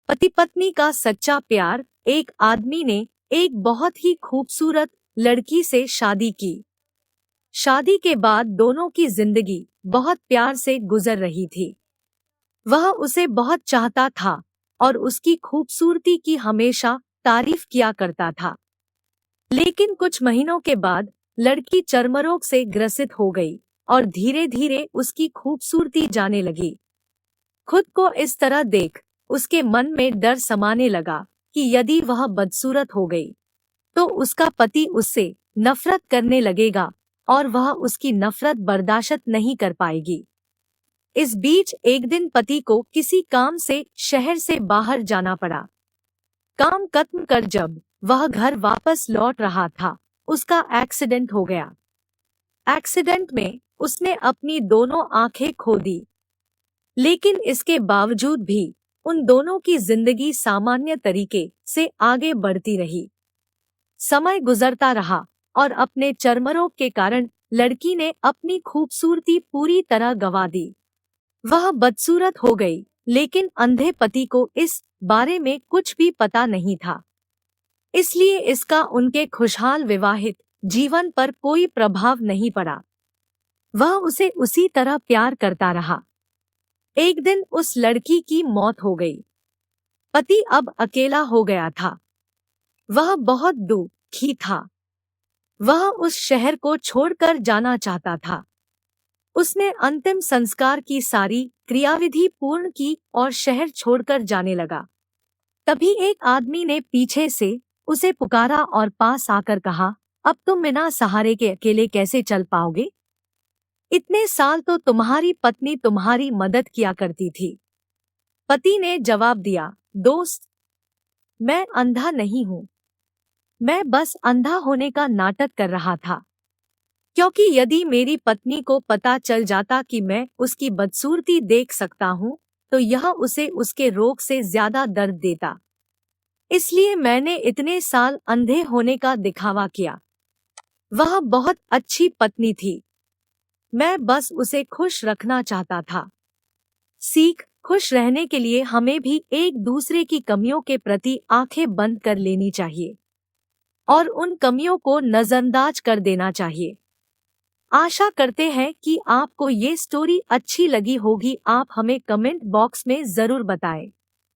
पति पत्नी का सच्चा प्यार। एक आदमी ने एक बहुत ही खूबसूरत लड़की से शादी की। शादी के बाद दोनों की जिंदगी बहुत प्यार से गुजर रही थी। वह उसे बहुत चाहता था और उसकी खूबसूरती की हमेशा तारीफ किया करता था। लेकिन कुछ महीनों के बाद लड़की चर्मरोग से ग्रसित हो गई और धीरे धीरे उसकी खूबसूरती जाने लगी। खुद को इस तरह देख उसके मन में डर समाने लगा कि यदि वह बदसूरत हो गई तो उसका पति उससे नफरत करने लगेगा और वह उसकी नफरत बर्दाश्त नहीं कर पाएगी। इस बीच एक दिन पति को किसी काम से शहर से बाहर जाना पड़ा। काम खत्म कर जब वह घर वापस लौट रहा था, उसका एक्सीडेंट हो गया। एक्सीडेंट में उसने अपनी दोनों आंखें खो दी। लेकिन इसके बावजूद भी उन दोनों की जिंदगी सामान्य तरीके से आगे बढ़ती रही। समय गुजरता रहा और अपने चर्मरोग के कारण लड़की ने अपनी खूबसूरती पूरी तरह गंवा दी। वह बदसूरत हो गई, लेकिन अंधे पति को इस बारे में कुछ भी पता नहीं था। इसलिए इसका उनके खुशहाल विवाहित जीवन पर कोई प्रभाव नहीं पड़ा। वह उसे उसी तरह प्यार करता रहा। एक दिन उस लड़की की मौत हो गई। पति अब अकेला हो गया था। वह बहुत दुखी था। वह उस शहर को छोड़कर जाना चाहता था। उसने अंतिम संस्कार की सारी क्रियाविधि पूर्ण की और शहर छोड़कर जाने लगा। तभी एक आदमी ने पीछे से उसे पुकारा और पास आकर कहा, अब तुम बिना सहारे के अकेले कैसे चल पाओगे? इतने साल तो तुम्हारी पत्नी तुम्हारी मदद किया करती थी। पति ने जवाब दिया, दोस्त, मैं अंधा नहीं हूँ। मैं बस अंधा होने का नाटक कर रहा था, क्योंकि यदि मेरी पत्नी को पता चल जाता कि मैं उसकी बदसूरती देख सकता हूँ, तो यह उसे उसके रोग से ज्यादा दर्द देता। इसलिए मैंने इतने साल अंधे होने का दिखावा किया। वह बहुत अच्छी पत्नी थी। मैं बस उसे खुश रखना चाहता था। सीख, खुश रहने के लिए हमें भी एक दूसरे की कमियों के प्रति आंखें बंद कर लेनी चाहिए और उन कमियों को नजरअंदाज कर देना चाहिए। आशा करते हैं कि आपको ये स्टोरी अच्छी लगी होगी। आप हमें कमेंट बॉक्स में जरूर बताएं।